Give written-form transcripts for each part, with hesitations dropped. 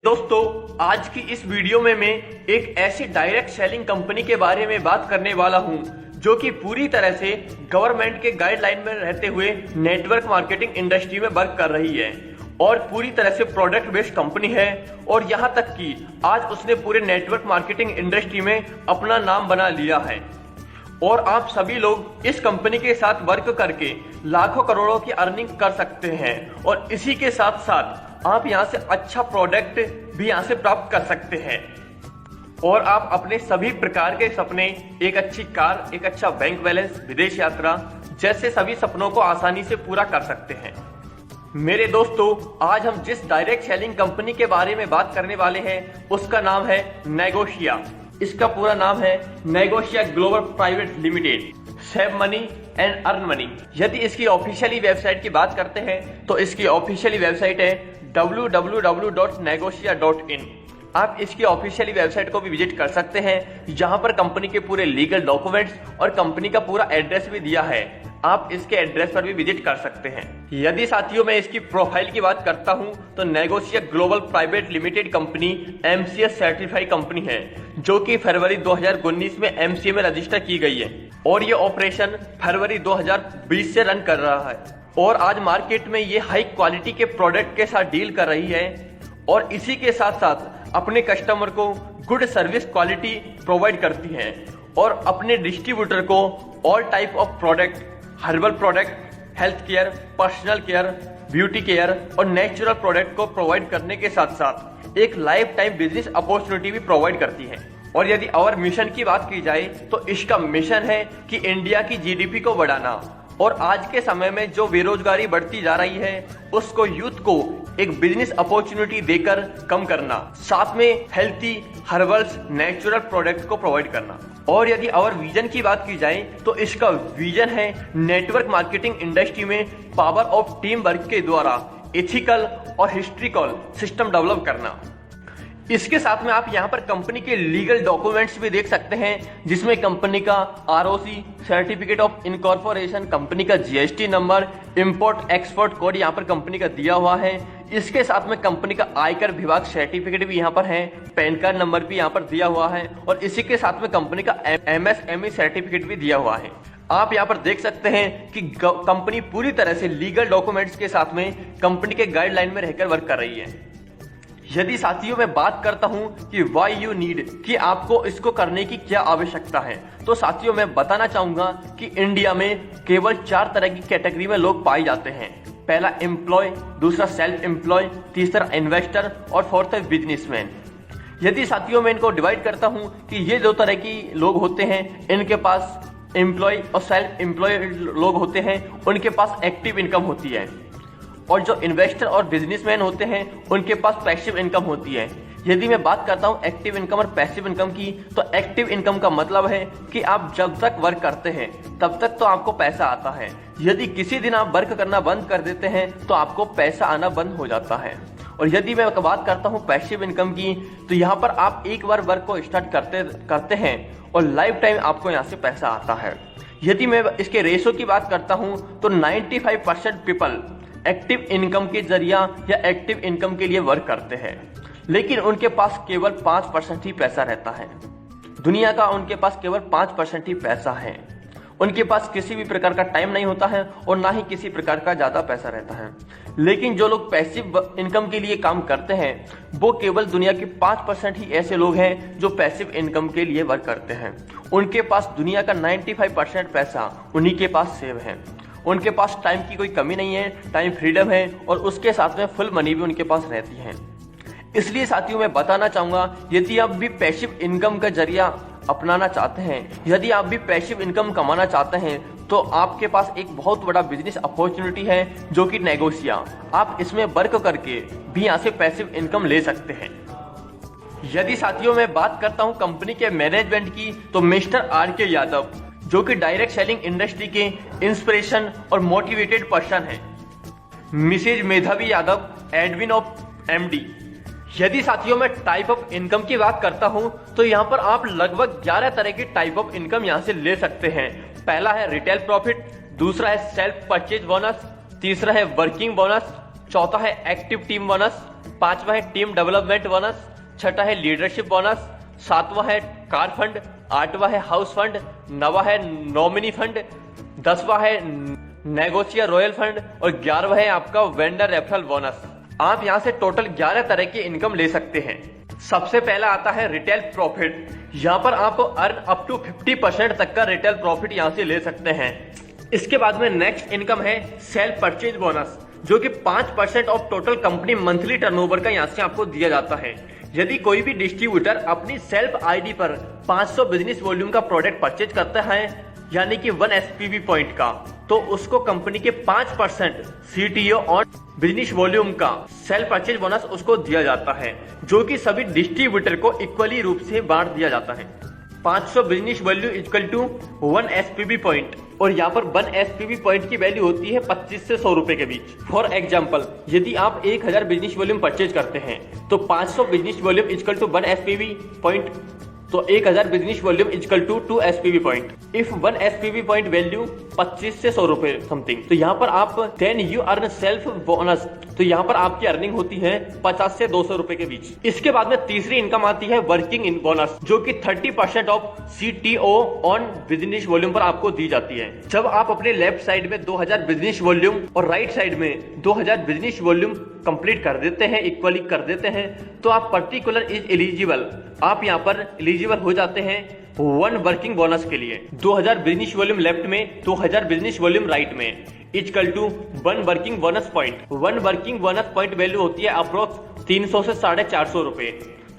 दोस्तों, आज की इस वीडियो में मैं एक ऐसी डायरेक्ट सेलिंग कंपनी के बारे में बात करने वाला हूं जो कि पूरी तरह से गवर्नमेंट के गाइडलाइन में रहते हुए नेटवर्क मार्केटिंग इंडस्ट्री में वर्क कर रही है और पूरी तरह से प्रोडक्ट बेस्ड कंपनी है। और यहां तक कि आज उसने पूरे नेटवर्क मार्केटिंग इंडस्ट्री में अपना नाम बना लिया है और आप सभी लोग इस कंपनी के साथ वर्क करके लाखों करोड़ों की अर्निंग कर सकते हैं और इसी के साथ साथ आप यहां से अच्छा प्रोडक्ट भी यहां से प्राप्त कर सकते हैं और आप अपने सभी प्रकार के सपने, एक अच्छी कार, एक अच्छा बैंक बैलेंस, विदेश यात्रा जैसे सभी सपनों को आसानी से पूरा कर सकते हैं। मेरे दोस्तों, आज हम जिस डायरेक्ट सेलिंग कंपनी के बारे में बात करने वाले हैं उसका नाम है नेगोशिया। इसका पूरा नाम है Negosia global private limited, save money and earn money. यदि इसकी ऑफिशियली वेबसाइट की बात करते हैं तो इसकी ऑफिशियली वेबसाइट है www.negotia.in। आप इसकी ऑफिशियली वेबसाइट को भी विजिट कर सकते हैं, जहां पर कंपनी के पूरे लीगल डॉक्यूमेंट्स और कंपनी का पूरा एड्रेस भी दिया है। आप इसके एड्रेस पर भी विजिट कर सकते हैं। यदि साथियों मैं इसकी प्रोफाइल की बात करता हूं तो Negosia global private limited company MCA certified company है जो कि फरवरी 2019 में MCA में रजिस्टर की गई है और ये ऑपरेशन फरवरी 2020 से रन कर रहा है और आज मार्केट में ये हाई क्वालिटी के प्रोडक्ट के साथ डील कर रही है और इसी के साथ साथ अपने कस्टमर को गुड सर्विस क्वालिटी प्रोवाइड करती है और अपने डिस्ट्रीब्यूटर को all type of product, herbal product, health care, personal care, beauty care और नेचुरल प्रोडक्ट को प्रोवाइड करने के साथ साथ एक लाइफ टाइम बिजनेस अपॉर्चुनिटी भी प्रोवाइड करती है। और यदि और मिशन की बात की जाए तो इसका मिशन है कि इंडिया की GDP को बढ़ाना और आज के समय में जो बेरोजगारी बढ़ती जा रही है उसको यूथ को एक बिजनेस अपॉर्चुनिटी देकर कम करना, साथ में हेल्थी हर्बल्स नेचुरल प्रोडक्ट को प्रोवाइड करना। और यदि और विजन की बात की जाए तो इसका विजन है नेटवर्क मार्केटिंग इंडस्ट्री में पावर ऑफ टीम वर्क के द्वारा एथिकल और हिस्ट्रिकल सिस्टम डेवलप करना। इसके साथ में आप यहाँ पर कंपनी के लीगल डॉक्यूमेंट्स भी देख सकते हैं, जिसमें कंपनी का ROC, certificate of incorporation, company का GST number, import export code यहाँ पर कंपनी का दिया हुआ है। इसके साथ में कंपनी का आयकर विभाग सर्टिफिकेट भी यहाँ पर है, पैन कार्ड नंबर भी यहाँ पर दिया हुआ है और इसी के साथ में कंपनी का MSME सर्टिफिकेट भी दिया हुआ है। आप यहाँ पर देख सकते हैं कि कंपनी पूरी तरह से लीगल डॉक्यूमेंट्स के साथ में कंपनी के गाइडलाइन में रहकर वर्क कर रही है। यदि साथियों मैं बात करता हूं कि वाई यू नीड, कि आपको इसको करने की क्या आवश्यकता है, तो साथियों मैं बताना चाहूंगा कि इंडिया में केवल 4 तरह की कैटेगरी में लोग पाए जाते हैं। पहला एम्प्लॉय, दूसरा सेल्फ एम्प्लॉय, तीसरा इन्वेस्टर और फोर्थ है बिजनेसमैन। यदि साथियों मैं इनको डिवाइड करता हूं कि ये 2 तरह की लोग होते हैं, इनके पास एम्प्लॉय और सेल्फ एम्प्लॉय लोग होते हैं, उनके पास एक्टिव इनकम होती है और जो इन्वेस्टर और बिजनेसमैन होते हैं उनके पास पैसिव इनकम होती है। यदि मैं बात करता हूं एक्टिव इनकम और पैसिव इनकम की, तो एक्टिव इनकम का मतलब है कि आप जब तक वर्क करते हैं तब तक तो आपको पैसा आता है। यदि किसी दिन आप वर्क करना बंद कर देते हैं तो आपको पैसा आना बंद हो जाता है। और यदि मैं बात करता हूं पैसिव इनकम की, तो यहाँ पर आप एक बार वर्क को स्टार्ट करते हैं और लाइफ टाइम आपको यहाँ से पैसा आता है। यदि मैं इसके रेशो की बात करता हूँ तो 95% पीपल एक्टिव इनकम के जरिया या एक्टिव इनकम के लिए वर्क करते हैं, लेकिन उनके पास केवल 5% ही पैसा रहता है। दुनिया का उनके पास केवल 5% ही पैसा है। उनके पास किसी भी प्रकार का टाइम नहीं होता है और ना ही किसी प्रकार का ज्यादा पैसा रहता है। लेकिन जो लोग पैसिव इनकम के लिए काम करते हैं वो केवल दुनिया के 5% ही ऐसे लोग हैं जो पैसिव इनकम के लिए वर्क करते हैं। उनके पास दुनिया का 95% पैसा उन्हीं के पास सेव है। उनके पास टाइम की कोई कमी नहीं है, टाइम फ्रीडम है और उसके साथ में फुल मनी भी उनके पास रहती है। इसलिए साथियों मैं बताना चाहूंगा, यदि आप भी पैसिव इनकम का जरिया अपनाना चाहते हैं, यदि आप भी पैसिव इनकम कमाना चाहते हैं, तो आपके पास एक बहुत बड़ा बिजनेस अपॉर्चुनिटी है जो कि नेगोशिया। आप इसमें वर्क करके भी यहाँ से पैसिव इनकम ले सकते हैं। यदि साथियों मैं बात करता हूँ कंपनी के मैनेजमेंट की, तो मिस्टर RK यादव जो कि डायरेक्ट सेलिंग इंडस्ट्री के इंस्पिरेशन और मोटिवेटेड पर्सन है, मिसेज मेधावी यादव एडमिन ऑफ MD। यदि साथियों मैं टाइप ऑफ इनकम की बात करता हूं तो यहां पर आप लगभग 11 तरह की टाइप ऑफ इनकम यहां से ले सकते हैं। पहला है रिटेल प्रॉफिट, दूसरा है सेल्फ परचेज बोनस, तीसरा है वर्किंग बोनस, चौथा है एक्टिव टीम बोनस, 5वां है टीम डेवलपमेंट बोनस, 6वां है लीडरशिप बोनस, 7वां है कार फंड, 8वां है हाउस फंड, 9वां है नॉमिनी फंड, 10वां है नेगोशियर रॉयल फंड और 11वां है आपका वेंडर रेफरल बोनस। आप यहाँ से टोटल 11 तरह की इनकम ले सकते हैं। सबसे पहला आता है रिटेल प्रॉफिट। यहाँ पर आप अर्न अप टू 50% तक का रिटेल प्रॉफिट यहाँ से ले सकते हैं। इसके बाद में नेक्स्ट इनकम है सेल्फ परचेज बोनस, जो कि 5% of total company monthly turnover का यहाँ से आपको दिया जाता है। यदि कोई भी डिस्ट्रीब्यूटर अपनी सेल्फ आईडी पर 500 बिजनेस वॉल्यूम का प्रोडक्ट परचेज करता है, यानी कि 1 SPV पॉइंट का, तो उसको कंपनी के 5% CTO ऑन बिजनेस वॉल्यूम का सेल्फ परचेज बोनस उसको दिया जाता है, जो कि सभी डिस्ट्रीब्यूटर को इक्वली रूप से बांट दिया जाता है। 500 business value equal to 1 SPV point, और यहाँ पर 1 SPV पॉइंट की वैल्यू होती है 25 से 100 रुपए के बीच। फॉर एग्जाम्पल, यदि आप 1000 बिजनेस वॉल्यूम परचेज करते हैं तो 500 business volume equal to 1 SPV point, तो 1000 business volume equal to 2 SPV point. If 1 SPV point value 25 से 100 रुपए समथिंग, तो यहाँ पर आप then you earn self bonus, तो यहाँ पर आपकी अर्निंग होती है 50 से 200 रुपए के बीच। इसके बाद में तीसरी इनकम आती है वर्किंग इन बोनस, जो कि 30% of CTO on business volume पर आपको दी जाती है। जब आप अपने लेफ्ट साइड में 2000 बिजनेस वॉल्यूम और राइट साइड में 2000 बिजनेस वॉल्यूम कंप्लीट कर देते हैं, इक्वली कर देते हैं, तो आप पर्टिकुलर इज एलिजिबल, आप यहाँ पर एलिजिबल हो जाते हैं 1 वर्किंग बोनस के लिए। 2000 बिजनेस वॉल्यूम लेफ्ट में, 2000 बिजनेस वॉल्यूम राइट में, equal to 1 working bonus point. 1 working bonus point value होती है अप्रोक्स 300 से 450 रुपए।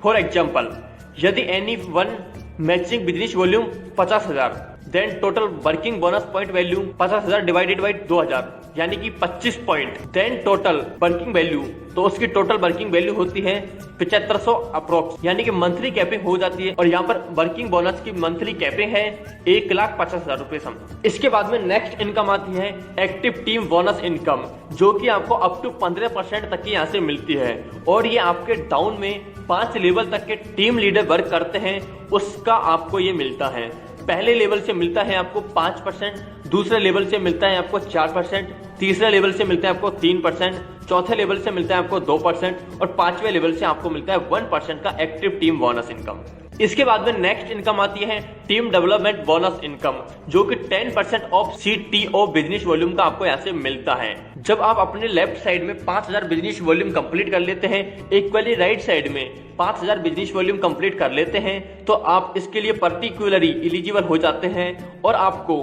फॉर एग्जाम्पल, यदि any one matching business volume 50,000, then total working bonus point value 50,000 divided by 2000, यानी कि 25 point, then total working value, तो उसकी टोटल वर्किंग वैल्यू होती है 7500 अप्रोक्स, यानी कि मंथली कैपिंग हो जाती है। और यहाँ पर वर्किंग बोनस की मंथली कैपिंग है 1,50,000 रुपए सम। इसके बाद में नेक्स्ट इनकम आती है एक्टिव टीम बोनस इनकम, जो कि आपको अप टू 15% तक की यहाँ से मिलती है, और ये आपके डाउन में 5 लेवल तक के टीम लीडर वर्क करते हैं उसका आपको ये मिलता है। पहले लेवल से मिलता है आपको 5%, दूसरे लेवल से मिलता है आपको 4%, तीसरे लेवल से मिलता है आपको 3%, चौथे लेवल से मिलता है आपको 2% और 5वें लेवल से आपको मिलता है 1% का एक्टिव टीम बोनस इनकम। इसके बाद में नेक्स्ट इनकम आती है टीम डेवलपमेंट बोनस इनकम, जो कि 10% ऑफ CTO बिजनेस वॉल्यूम का आपको यहाँ से मिलता है। जब आप अपने लेफ्ट साइड में 5000 बिजनेस वॉल्यूम कंप्लीट कर लेते हैं, इक्वली राइट साइड में 5000 बिजनेस वॉल्यूम कंप्लीट कर लेते हैं, तो आप इसके लिए पर्टिकुलरली एलिजिबल हो जाते हैं और आपको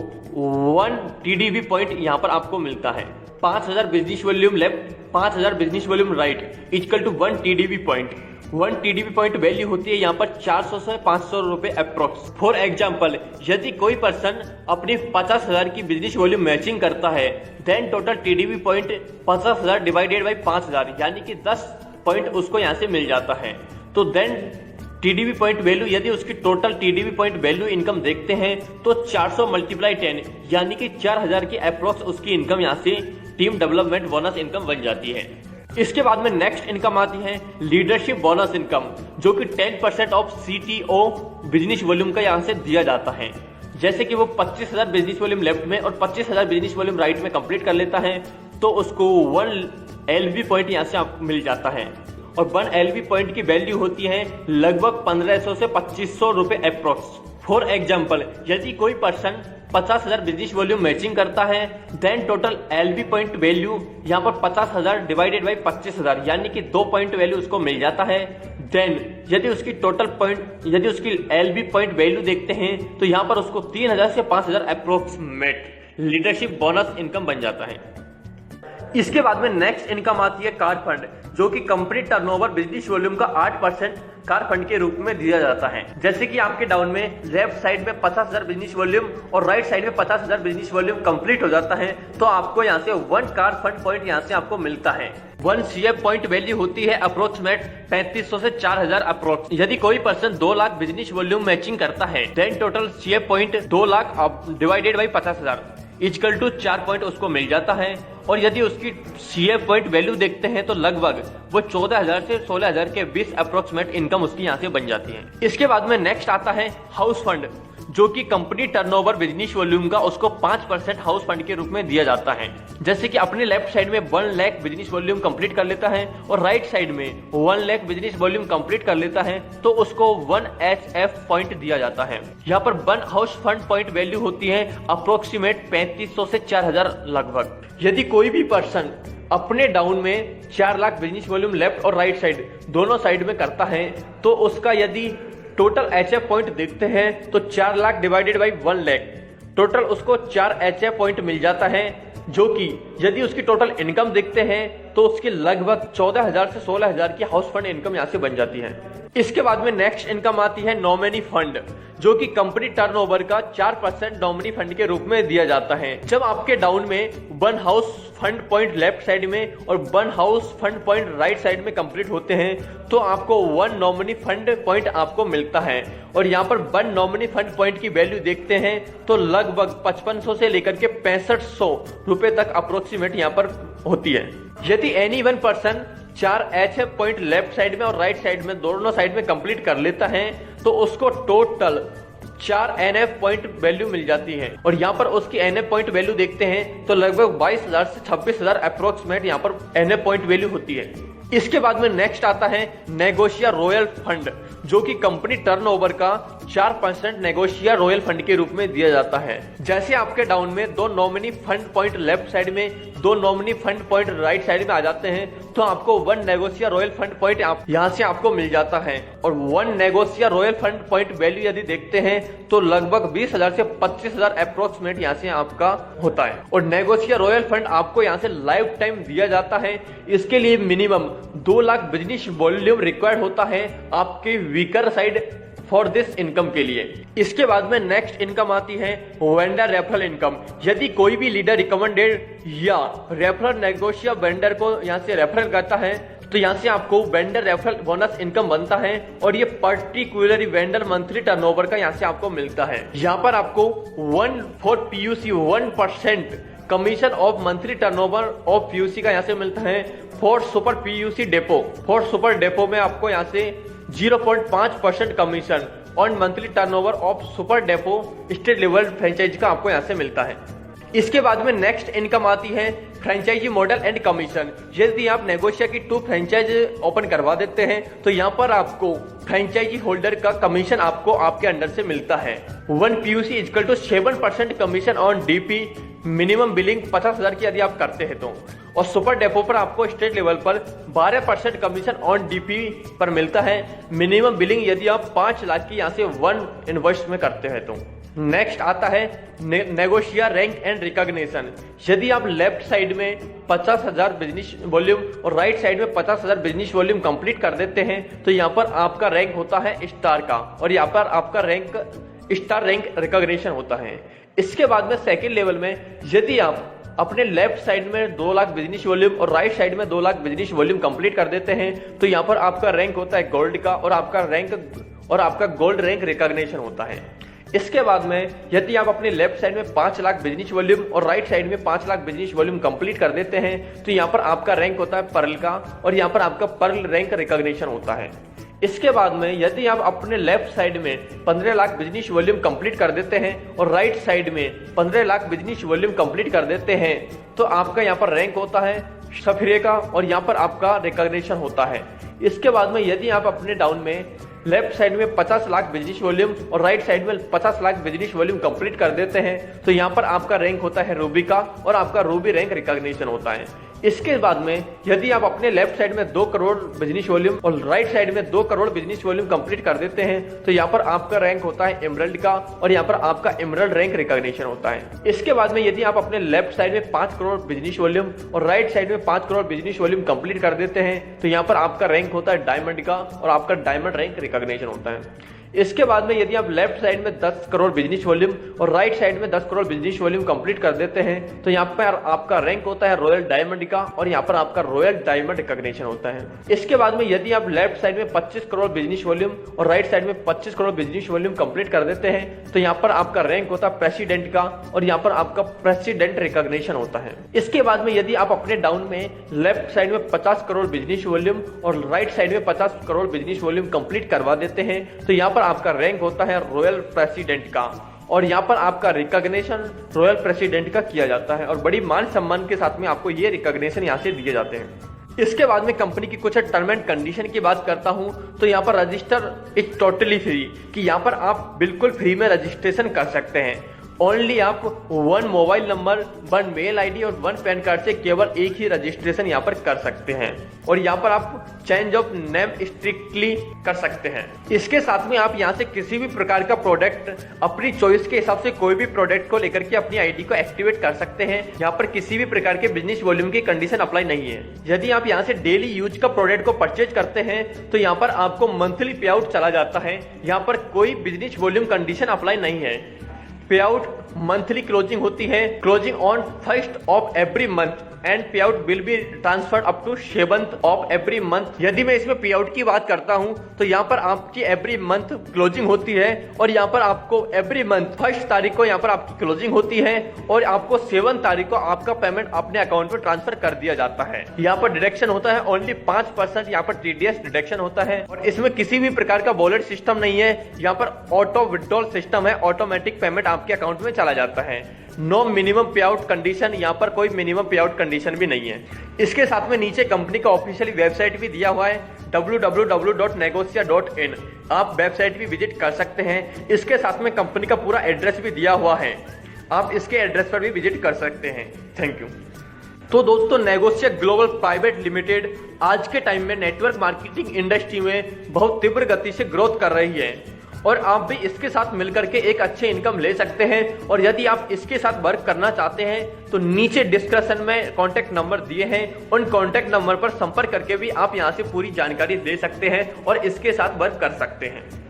1 TDV पॉइंट यहाँ पर आपको मिलता है। 5000 business volume left, 5000 business volume right equal to 1 TDV point. 1 TDV point value होती है यहाँ पर 400 से 500 रुपए अप्रोक्स। फॉर एग्जाम्पल, यदि कोई पर्सन अपनी 50,000 की बिजनेस वॉल्यूम मैचिंग करता है, then total TDV point 50,000 divided by 5000, यानी कि 10 पॉइंट उसको यहाँ से मिल जाता है। तो देन TDV पॉइंट वैल्यू, यदि उसकी total TDV point value income देखते हैं तो 400 मल्टीप्लाई 10, यानी कि 4000 की अप्रोक्स उसकी इनकम यहाँ से टीम डेवलपमेंट बोनस इनकम बन जाती है। इसके बाद में नेक्स्ट इनकम आती है लीडरशिप बोनस इनकम, जो कि 10% ऑफ CTO बिजनेस वॉल्यूम का यहाँ से दिया जाता है। जैसे कि वो 25,000 बिजनेस वॉल्यूम लेफ्ट में और 25,000 बिजनेस वॉल्यूम राइट में कंप्लीट कर लेता है, तो उसको 1 LV पॉइंट यहाँ से आप मिल जाता है, और 1 LV पॉइंट की वैल्यू होती है लगभग 1500 से 2500 रुपए अप्रोक्स। फॉर एग्जाम्पल, यदि कोई पर्सन 50,000 बिजनेस वॉल्यूम मैचिंग करता है, then total LV point value यहाँ पर 50,000 डिवाइडेड बाई 25,000, यानी कि 2 पॉइंट वैल्यू उसको मिल जाता है। देन यदि उसकी टोटल पॉइंट, यदि उसकी LV पॉइंट वैल्यू देखते हैं, तो यहाँ पर उसको 3000 से 5000 अप्रोक्सीमेट लीडरशिप बोनस इनकम बन जाता है। इसके बाद में नेक्स्ट इनकम आती है कार फंड, जो कि कंपनी टर्नओवर बिजनेस वॉल्यूम का 8% कार फंड के रूप में दिया जाता है। जैसे कि आपके डाउन में लेफ्ट साइड में 50,000 बिजनेस वॉल्यूम और राइट साइड में 50,000 बिजनेस वॉल्यूम कंप्लीट हो जाता है, तो आपको यहाँ से 1 कार फंड पॉइंट यहाँ से आपको मिलता है। 1 CF पॉइंट वैल्यू होती है अप्रोक्सीमेट 3500 से 4000 अप्रोक्स। यदि कोई person 2 lakh business volume matching करता है, then total CF point 2 lakh divided by 50,000 equal to 4 point उसको मिल जाता है। और यदि उसकी CF पॉइंट वैल्यू देखते हैं, तो लगभग वो 14,000 से 16,000 के 20 अप्रोक्सीमेट इनकम उसकी यहाँ से बन जाती है। इसके बाद में नेक्स्ट आता है हाउस फंड, जो कि कंपनी टर्नओवर बिजनेस वॉल्यूम का उसको 5% हाउस फंड के रूप में दिया जाता है। जैसे कि अपने लेफ्ट साइड में 1 लाख बिजनेस वॉल्यूम कंप्लीट कर लेता है और राइट साइड में 1 लाख बिजनेस वॉल्यूम कंप्लीट कर लेता है तो उसको 1 HF पॉइंट दिया जाता है। यहाँ पर 1 हाउस फंड पॉइंट वैल्यू होती है अप्रोक्सीमेट 3500 से 4000 लगभग। यदि कोई भी पर्सन अपने डाउन में 4 लाख बिजनेस वॉल्यूम लेफ्ट और राइट साइड दोनों साइड में करता है तो उसका यदि टोटल HF पॉइंट देखते हैं तो 4 lakh divided by 1 lakh total उसको 4 HF पॉइंट मिल जाता है, जो कि यदि उसकी टोटल इनकम देखते हैं तो उसकी लगभग 14,000 से 16,000 की हाउस फंड इनकम यहाँ से बन जाती है। इसके बाद में नेक्स्ट इनकम आती है नॉमिनी फंड, जो कि कंपनी टर्नओवर का 4% नॉमिनी फंड के रूप में दिया जाता है। जब आपके डाउन में 1 house fund point left side में और 1 house fund point right side में कंप्लीट होते हैं तो आपको 1 नॉमिनी फंड पॉइंट आपको मिलता है। और यहाँ पर 1 नॉमिनी फंड पॉइंट की वैल्यू देखते हैं तो लगभग 5500 से लेकर के 6500 रुपए तक अप्रोक्सीमेट यहाँ पर होती है। यदि any one person 4 HF point left side में और राइट साइड में दोनों साइड में कंप्लीट कर लेता है तो उसको टोटल 4 NF पॉइंट वैल्यू मिल जाती है। और यहाँ पर उसकी NF पॉइंट वैल्यू देखते हैं तो लगभग 22,000 से 26,000 अप्रोक्सीमेट यहाँ पर NF पॉइंट वैल्यू होती है। इसके बाद में नेक्स्ट आता है नेगोशिया रॉयल फंड, जो कि कंपनी टर्नओवर का 4% नेगोशिया रॉयल फंड के रूप में दिया जाता है। जैसे आपके डाउन में 2 nominee fund point left side में 2 nominee fund point right side में आ जाते हैं तो आपको 1 नेगोशिया रॉयल फंड पॉइंट यहाँ से आपको मिल जाता है। और 1 नेगोशिया रॉयल फंड पॉइंट वैल्यू यदि देखते हैं तो लगभग 20,000 से 25,000 अप्रोक्सीमेट यहाँ से आपका होता है। और नेगोशिया रॉयल फंड आपको यहाँ से लाइफ टाइम दिया जाता है। इसके लिए minimum 2 lakh business volume required होता है आपके weaker side for this income के लिए। इसके बाद में नेक्स्ट इनकम आती है वेंडर रेफरल इनकम। यदि कोई भी लीडर रिकमेंडेड या रेफरल नेगोशिया वेंडर को यहाँ से रेफरल करता है तो यहाँ से आपको वेंडर रेफरल बोनस इनकम बनता है और ये पर्टिकुलरली वेंडर मंथली टर्नओवर का यहाँ से आपको मिलता है। यहाँ पर आपको 1 for PUC 1% commission of monthly turnover of PUC का यहाँ से मिलता है। For super PUC depot, for super depot में आपको यहाँ से 0.5% commission on monthly turnover of super depot state level franchise का आपको यहाँ से मिलता है। इसके बाद में नेक्स्ट इनकम आती है फ्रेंचाइजी मॉडल एंड कमीशन। यदि आप नेगोशिया की 2 फ्रेंचाइज ओपन करवा देते हैं तो यहाँ पर आपको फ्रेंचाइजी होल्डर का कमीशन आपको आपके अंडर से मिलता है। 1 PUC equal to 7% commission on DP, minimum billing 50,000 की यदि आप करते हैं तो। और सुपर डेपो पर आपको स्टेट लेवल पर 12% कमीशन ऑन DP पर मिलता है, मिनिमम बिलिंग यदि आप 5 लाख की यहाँ से 1 इनवॉइस में करते हैं तो। नेक्स्ट आता है नेगोशिया रैंक एंड रिकॉग्निशन। यदि आप लेफ्ट साइड में 50,000 बिजनेस वॉल्यूम और राइट साइड में 50,000 बिजनेस वॉल्यूम कंप्लीट कर देते हैं तो यहाँ पर आपका रैंक होता है स्टार का और यहाँ पर आपका रैंक स्टार रैंक रिकॉग्निशन होता है। इसके बाद में सेकेंड लेवल में यदि आप अपने लेफ्ट साइड में 2 लाख बिजनेस वॉल्यूम और राइट साइड में 2 लाख बिजनेस वॉल्यूम कंप्लीट कर देते हैं तो यहाँ पर आपका रैंक होता है गोल्ड का और आपका गोल्ड रैंक रिकॉग्निशन होता है। इसके बाद में यदि आप अपने लेफ्ट साइड में 5 लाख बिजनेस वॉल्यूम और राइट साइड में 5 लाख बिजनेस वॉल्यूम कंप्लीट कर देते हैं तो यहाँ पर आपका रैंक होता है पर्ल का और यहाँ पर आपका पर्ल रैंक रिकॉग्निशन होता है। इसके बाद में यदि आप अपने लेफ्ट साइड में 15 लाख बिजनेस वॉल्यूम कंप्लीट कर देते हैं और राइट साइड में 15 लाख बिजनेस वॉल्यूम कंप्लीट कर देते हैं तो आपका यहाँ पर रैंक होता है सफीरे का और यहाँ पर आपका रिकॉग्निशन होता है। इसके बाद में यदि आप अपने डाउन में लेफ्ट साइड में 50 लाख बिजनेस वॉल्यूम और राइट साइड में 50 लाख बिजनेस वॉल्यूम कंप्लीट कर देते हैं तो यहाँ पर आपका रैंक होता है रूबी का और आपका रूबी रैंक रिकॉग्निशन होता है। इसके बाद में यदि आप अपने लेफ्ट साइड में 2 करोड़ बिजनेस वॉल्यूम और राइट साइड में 2 करोड़ बिजनेस वॉल्यूम कंप्लीट कर देते हैं तो यहाँ पर आपका रैंक होता है एमरल्ड का और यहाँ पर आपका एमरल्ड रैंक रिकॉग्निशन होता है। इसके बाद में यदि आप अपने लेफ्ट साइड में 5 करोड़ बिजनेस वॉल्यूम और राइट साइड में 5 करोड़ बिजनेस वॉल्यूम कंप्लीट कर देते हैं तो यहाँ पर आपका रैंक होता है डायमंड का और आपका डायमंड रैंक रिकॉग्निशन होता है। इसके बाद में यदि आप लेफ्ट साइड में 10 करोड़ बिजनेस वॉल्यूम और राइट साइड में 10 करोड़ बिजनेस वॉल्यूम कंप्लीट कर देते हैं तो यहाँ पर आपका रैंक होता है रॉयल डायमंड का और यहाँ पर आपका रॉयल डायमंड रिकॉग्निशन होता है। इसके बाद में यदि आप लेफ्ट साइड में 25 करोड़ बिजनेस वॉल्यूम और राइट साइड में 25 करोड़ बिजनेस वॉल्यूम कंप्लीट कर देते हैं तो यहाँ पर आपका रैंक होता है प्रेसिडेंट का और यहाँ पर आपका प्रेसिडेंट रिकॉग्निशन होता है। इसके बाद में यदि आप अपने डाउन में लेफ्ट साइड में 50 करोड़ बिजनेस वॉल्यूम और राइट साइड में 50 करोड़ बिजनेस वॉल्यूम कंप्लीट करवा देते हैं तो यहाँ पर आपका रैंक होता है रॉयल प्रेसिडेंट का, और यहाँ पर आपका रिकॉग्निशन रॉयल प्रेसिडेंट का किया जाता है और बड़ी मान सम्मान के साथ में आपको ये रिकॉग्निशन यहाँ से दिए जाते हैं। इसके बाद में कंपनी की कुछ टर्म एंड कंडीशन की बात करता हूं तो यहाँ पर रजिस्टर इज टोटली फ्री, कि यहाँ पर आप बिल्कुल फ्री में रजिस्ट्रेशन कर सकते हैं। ओनली आप 1 मोबाइल नंबर, 1 मेल आईडी और 1 पैन कार्ड से केवल एक ही रजिस्ट्रेशन यहाँ पर कर सकते हैं, और यहाँ पर आप चेंज ऑफ नेम स्ट्रिक्टली कर सकते हैं। इसके साथ में आप यहाँ से किसी भी प्रकार का प्रोडक्ट अपनी चॉइस के हिसाब से कोई भी प्रोडक्ट को लेकर के अपनी आईडी को एक्टिवेट कर सकते हैं। यहाँ पर किसी भी प्रकार के बिजनेस वॉल्यूम की कंडीशन अप्लाई नहीं है। यदि आप यहाँ से डेली यूज का प्रोडक्ट को परचेज करते हैं तो यहाँ पर आपको मंथली पे आउट चला जाता है। यहाँ पर कोई बिजनेस वॉल्यूम कंडीशन अप्लाई नहीं है। पे आउट मंथली क्लोजिंग होती है, closing on 1st of every month and pay out will be transferred up to 7th of every month. यदि मैं इसमें पे आउट की बात करता हूं तो यहाँ पर आपकी एवरी मंथ क्लोजिंग होती है, और यहाँ पर आपको एवरी मंथ 1st तारीख को यहाँ पर आपकी क्लोजिंग होती है और आपको 7 तारीख को आपका पेमेंट अपने अकाउंट में ट्रांसफर कर दिया जाता है। यहाँ पर डिडक्शन होता है ओनली 5%, यहाँ पर TDS डिडक्शन होता है, और इसमें किसी भी प्रकार का वॉलेट सिस्टम नहीं है। यहाँ पर ऑटो विड्रॉल सिस्टम है, ऑटोमेटिक पेमेंट आपके अकाउंट में चला जाता है। नो मिनिमम पे आउट कंडीशन, यहाँ पर कोई मिनिमम पे आउट कंडीशन भी नहीं है। इसके साथ में नीचे कंपनी का ऑफिशियल वेबसाइट भी दिया हुआ है www.negotia.in। आप वेबसाइट भी विजिट कर सकते हैं। इसके साथ में कंपनी का पूरा एड्रेस भी दिया हुआ है, आप इसके एड्रेस पर भी विजिट कर सकते हैं। Thank you. तो दोस्तों, नेगोशिया ग्लोबल प्राइवेट लिमिटेड आज के टाइम में नेटवर्क मार्केटिंग इंडस्ट्री में बहुत तीव्र गति से ग्रोथ कर रही है, और आप भी इसके साथ मिलकर के एक अच्छे इनकम ले सकते हैं। और यदि आप इसके साथ वर्क करना चाहते हैं तो नीचे डिस्क्रिप्शन में कॉन्टैक्ट नंबर दिए हैं, उन कॉन्टैक्ट नंबर पर संपर्क करके भी आप यहां से पूरी जानकारी ले सकते हैं और इसके साथ वर्क कर सकते हैं।